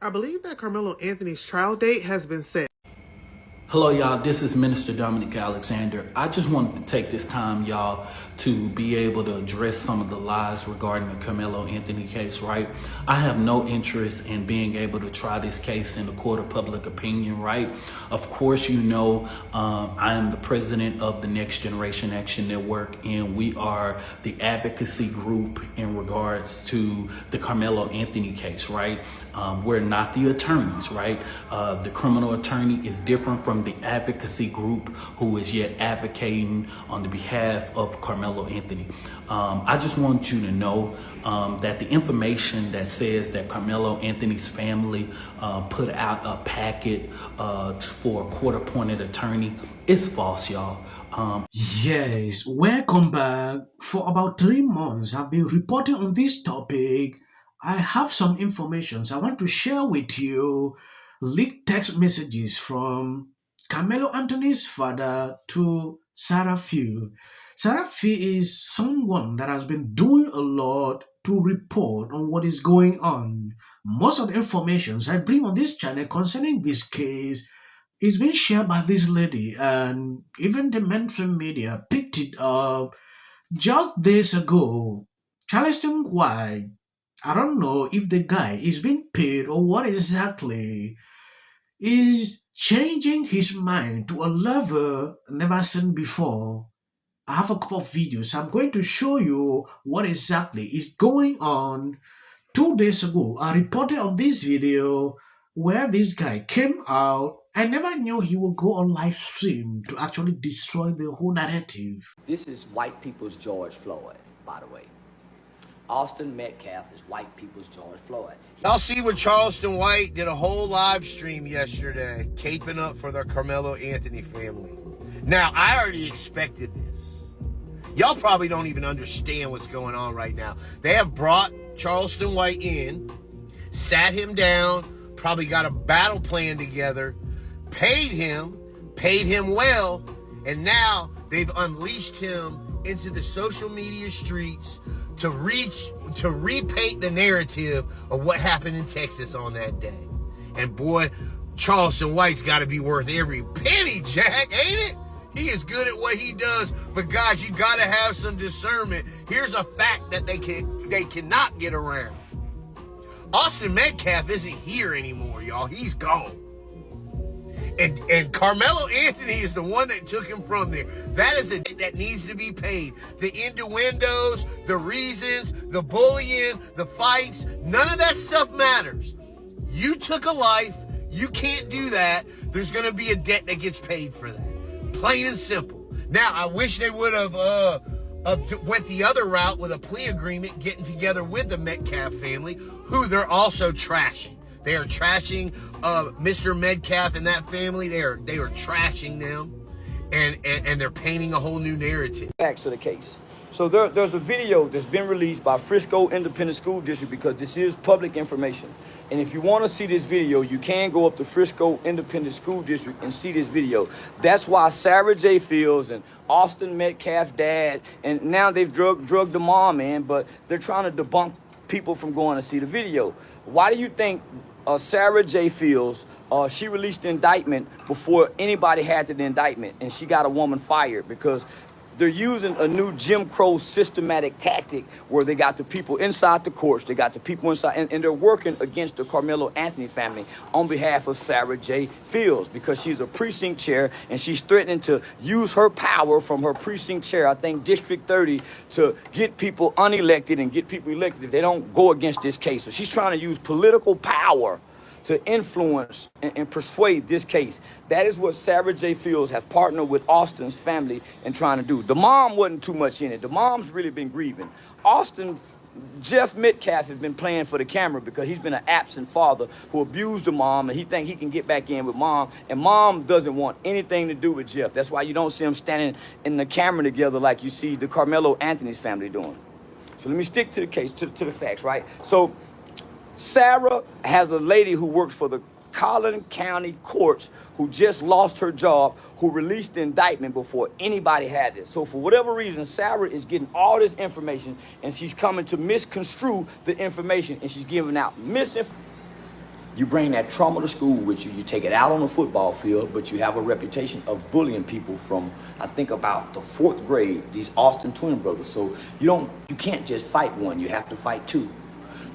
I believe that Carmelo Anthony's trial date has been set. Hello, y'all. This is Minister Dominic Alexander. I just wanted to take this time, y'all, to be able to address some of the lies regarding the Carmelo Anthony case, right? I have no interest in being able to try this case in the court of public opinion, right? Of course, you know, I am the president of the Next Generation Action Network, and we are the advocacy group in regards to the Carmelo Anthony case, right? We're not the attorneys, right? The criminal attorney is different from the advocacy group who is yet advocating on the behalf of Carmelo Anthony. I just want you to know that the information that says that Carmelo Anthony's family put out a packet for a court-appointed attorney is false, y'all. Yes, welcome back. For about 3 months, I've been reporting on this topic. I have some information I want to share with you. Leaked text messages from Carmelo Anthony's father to Sarah Few. Sarah Few is someone that has been doing a lot to report on what is going on. Most of the information I bring on this channel concerning this case is being shared by this lady, and even the mainstream media picked it up just days ago. Charleston White, I don't know if the guy is being paid or what exactly, is changing his mind to a level never seen before. I have a couple of videos. I'm going to show you what exactly is going on. 2 days ago, I reported on this video where this guy came out. I never knew he would go on live stream to actually destroy the whole narrative. This is white people's George Floyd, by the way. Austin Metcalf is white people's George Floyd. Y'all see what Charleston White did a whole live stream yesterday, caping up for the Carmelo Anthony family. Now, I already expected this. Y'all probably don't even understand what's going on right now. They have brought Charleston White in, sat him down, probably got a battle plan together, paid him well, and now they've unleashed him into the social media streets to repaint the narrative of what happened in Texas on that day. And boy, Charleston White's got to be worth every penny, Jack, ain't it? He is good at what he does, but guys, you got to have some discernment. Here's a fact that they cannot get around. Austin Metcalf isn't here anymore, y'all. He's gone. And Carmelo Anthony is the one that took him from there. That is a debt that needs to be paid. The innuendos, the reasons, the bullying, the fights, none of that stuff matters. You took a life. You can't do that. There's going to be a debt that gets paid for that. Plain and simple. Now, I wish they would have went the other route with a plea agreement, getting together with the Metcalf family, who they're also trashing. They are trashing Mr. Metcalf and that family. They are trashing them, and they're painting a whole new narrative. Back to the case. So there's a video that's been released by Frisco Independent School District because this is public information. And if you want to see this video, you can go up to Frisco Independent School District and see this video. That's why Sarah J. Fields and Austin Metcalf's dad, and now they've drugged the mom in, but they're trying to debunk people from going to see the video. Why do you think Sarah J. Fields, she released the indictment before anybody had the indictment, and she got a woman fired? Because they're using a new Jim Crow systematic tactic where they got the people inside the courts, they got the people inside, and they're working against the Carmelo Anthony family on behalf of Sarah J. Fields because she's a precinct chair and she's threatening to use her power from her precinct chair, I think District 30, to get people unelected and get people elected if they don't go against this case. So she's trying to use political power to influence and persuade this case. That is what Sarah J. Fields has partnered with Austin's family in trying to do. The mom wasn't too much in it. The mom's really been grieving. Jeff Metcalf has been playing for the camera because he's been an absent father who abused the mom, and he thinks he can get back in with mom, and mom doesn't want anything to do with Jeff. That's why you don't see them standing in the camera together like you see the Carmelo Anthony's family doing. So let me stick to the case, to the facts, right? So Sarah has a lady who works for the Collin County courts who just lost her job, who released the indictment before anybody had it. So for whatever reason, Sarah is getting all this information and she's coming to misconstrue the information, and she's giving out misinformation. You bring that trauma to school with you. You take it out on the football field, but you have a reputation of bullying people from, I think, about the 4th grade, these Austin twin brothers. So you can't just fight one, you have to fight two.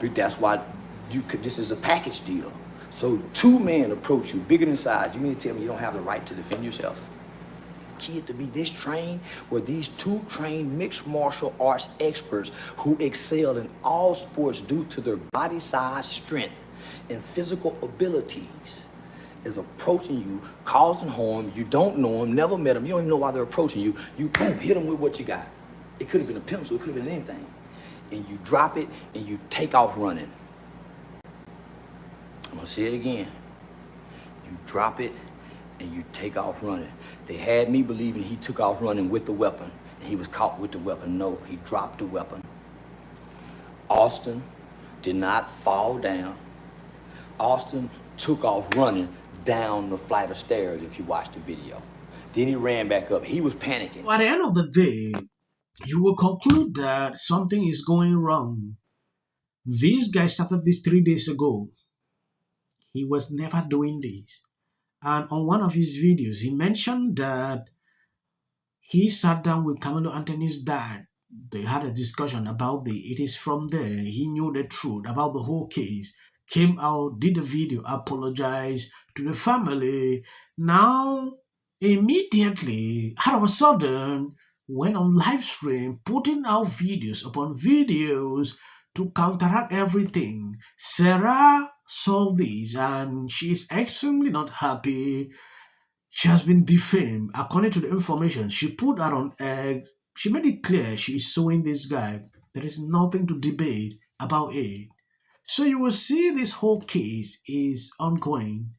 That's why this is a package deal. So 2 men approach you, bigger than size. You mean to tell me you don't have the right to defend yourself? Kid to be this trained, where these 2 trained mixed martial arts experts who excel in all sports due to their body size, strength, and physical abilities is approaching you, causing harm. You don't know them, never met them, you don't even know why they're approaching you. You boom, hit them with what you got. It could have been a pencil, it could have been anything. And you drop it and you take off running. I'm gonna say it again. You drop it and you take off running. They had me believing he took off running with the weapon and he was caught with the weapon. No, he dropped the weapon. Austin did not fall down. Austin took off running down the flight of stairs, if you watch the video. Then he ran back up. He was panicking. At the end of the day, you will conclude that something is going wrong. This guy started this 3 days ago. He was never doing this. And on one of his videos, he mentioned that he sat down with Carmelo Anthony's dad. They had a discussion about it is from there he knew the truth about the whole case. Came out, did a video, apologized to the family. Now, immediately, all of a sudden, went on live stream, putting out videos upon videos to counteract everything. Sarah saw this and she is extremely not happy. She has been defamed. According to the information she put out on X, she made it clear she is suing this guy. There is nothing to debate about it. So you will see this whole case is ongoing.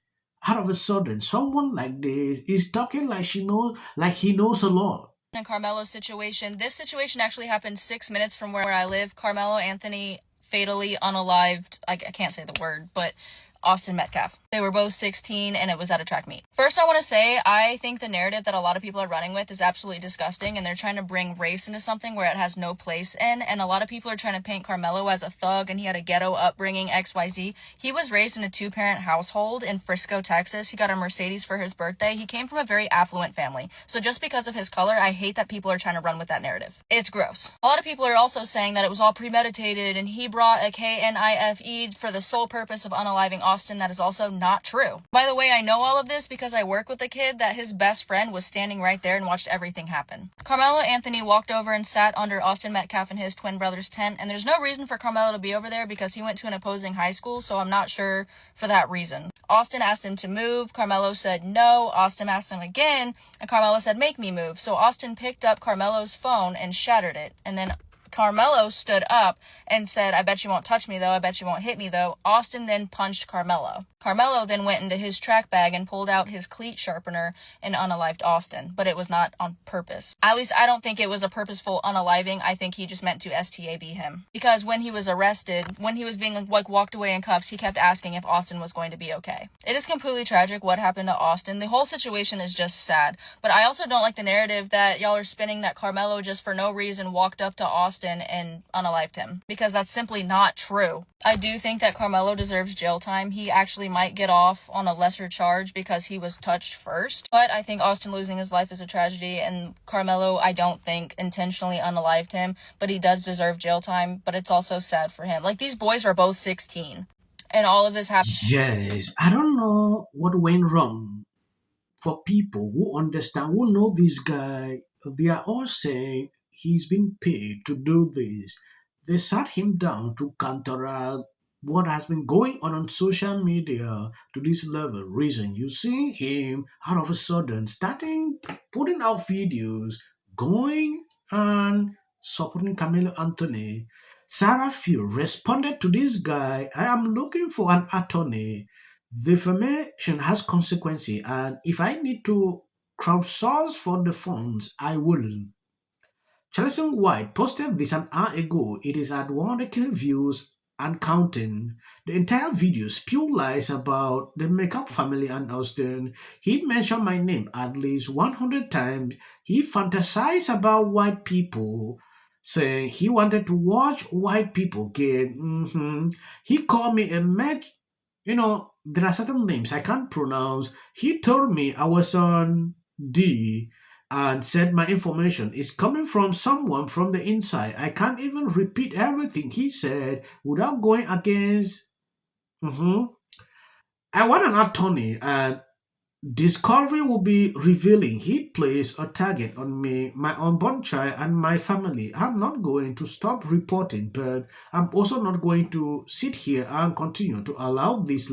All of a sudden, someone like this is talking like he knows a lot. In Carmelo's situation, this situation actually happened 6 minutes from where I live. Carmelo Anthony fatally unalived, I can't say the word, but Austin Metcalf. They were both 16 and it was at a track meet. First, I want to say I think the narrative that a lot of people are running with is absolutely disgusting, and they're trying to bring race into something where it has no place in, and a lot of people are trying to paint Carmelo as a thug and he had a ghetto upbringing, XYZ. He was raised in a 2-parent household in Frisco, Texas. He got a Mercedes for his birthday. He came from a very affluent family. So just because of his color, I hate that people are trying to run with that narrative. It's gross. A lot of people are also saying that it was all premeditated and he brought a KNIFE for the sole purpose of unaliving Austin. That is also not true. By the way, I know all of this because I work with a kid that his best friend was standing right there and watched everything happen. Carmelo Anthony walked over and sat under Austin Metcalf and his twin brother's tent, and there's no reason for Carmelo to be over there because he went to an opposing high school, so I'm not sure for that reason. Austin asked him to move. Carmelo said no. Austin asked him again, and Carmelo said, "Make me move." So Austin picked up Carmelo's phone and shattered it, and then Carmelo stood up and said, "I bet you won't touch me though, I bet you won't hit me though." Austin then punched Carmelo. Carmelo then went into his track bag and pulled out his cleat sharpener and unalived Austin, but it was not on purpose. At least I don't think it was a purposeful unaliving. I think he just meant to STAB him. Because when he was arrested, when he was being walked away in cuffs, he kept asking if Austin was going to be okay. It is completely tragic what happened to Austin. The whole situation is just sad, but I also don't like the narrative that y'all are spinning that Carmelo just for no reason walked up to Austin and unalived him, because that's simply not true. I do think that Carmelo deserves jail time. He actually might get off on a lesser charge because he was touched first, but I think Austin losing his life is a tragedy, and Carmelo, I don't think, intentionally unalived him, but he does deserve jail time, but it's also sad for him. Like, these boys are both 16, and all of this happened. Yes, I don't know what went wrong. For people who understand, who know this guy, they are all saying he's been paid to do this. They sat him down to counteract what has been going on social media to this level. Reason you see him all of a sudden starting putting out videos going and supporting Carmelo Anthony. Sarah Field responded to this guy, "I am looking for an attorney. Defamation has consequences, and if I need to crowdsource for the funds, I will." Chelsea White posted this an hour ago. It is at 100k views and counting. The entire video spewed lies about the Makeup family and Austin. He mentioned my name at least 100 times. He fantasized about white people, saying he wanted to watch white people get. He called me a There are certain names I can't pronounce. He told me I was on D and said my information is coming from someone from the inside. I can't even repeat everything he said without going against. Mhm. I want an attorney, and discovery will be revealing he placed a target on me, my unborn child, and my family. I'm not going to stop reporting, but I'm also not going to sit here and continue to allow this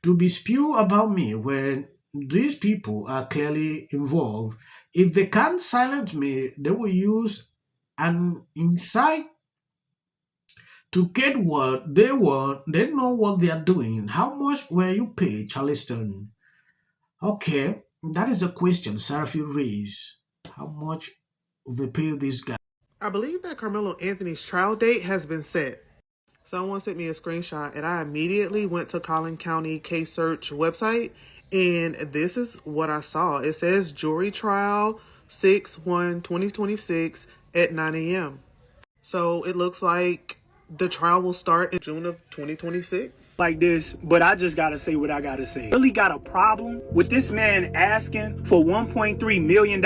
to be spewed about me when these people are clearly involved. If they can't silence me, they will use an insight to get what they want. They know what they are doing. How much were you paid, Charleston? Okay, that is a question Seraphim raised. How much they pay this guy? I believe that Carmelo Anthony's trial date has been set. Someone sent me a screenshot and I immediately went to Collin County Case Search website and this is what I saw. It says jury trial 6/1/2026 at 9 a.m. So it looks like the trial will start in June of 2026. Like this, but I just gotta say what I gotta say. Really got a problem with this man asking for $1.3 million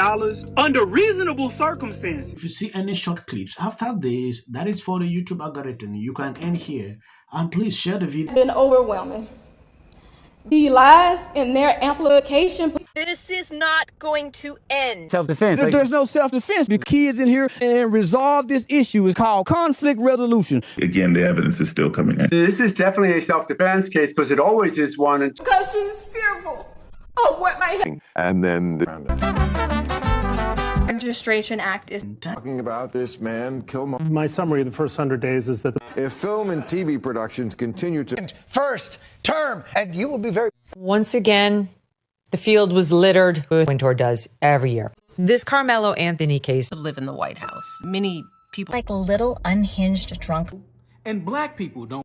under reasonable circumstances. If you see any short clips after this, that is for the YouTube algorithm. You can end here. And please share the video. Been overwhelming. The lies in their amplification. This is not going to end. Self-defense. There's no self-defense because kids in here and resolve this issue is called conflict resolution. Again, the evidence is still coming in. This is definitely a self-defense case because it always is one. Because she's fearful of what may happen. And then the Registration Act is talking about this man, Kilmer. My summary of the first 100 days is that if film and TV productions continue to first term, and you will be very. Once again, the field was littered with Wintour does every year. This Carmelo Anthony case. Live in the White House. Many people like little unhinged drunk. And black people don't.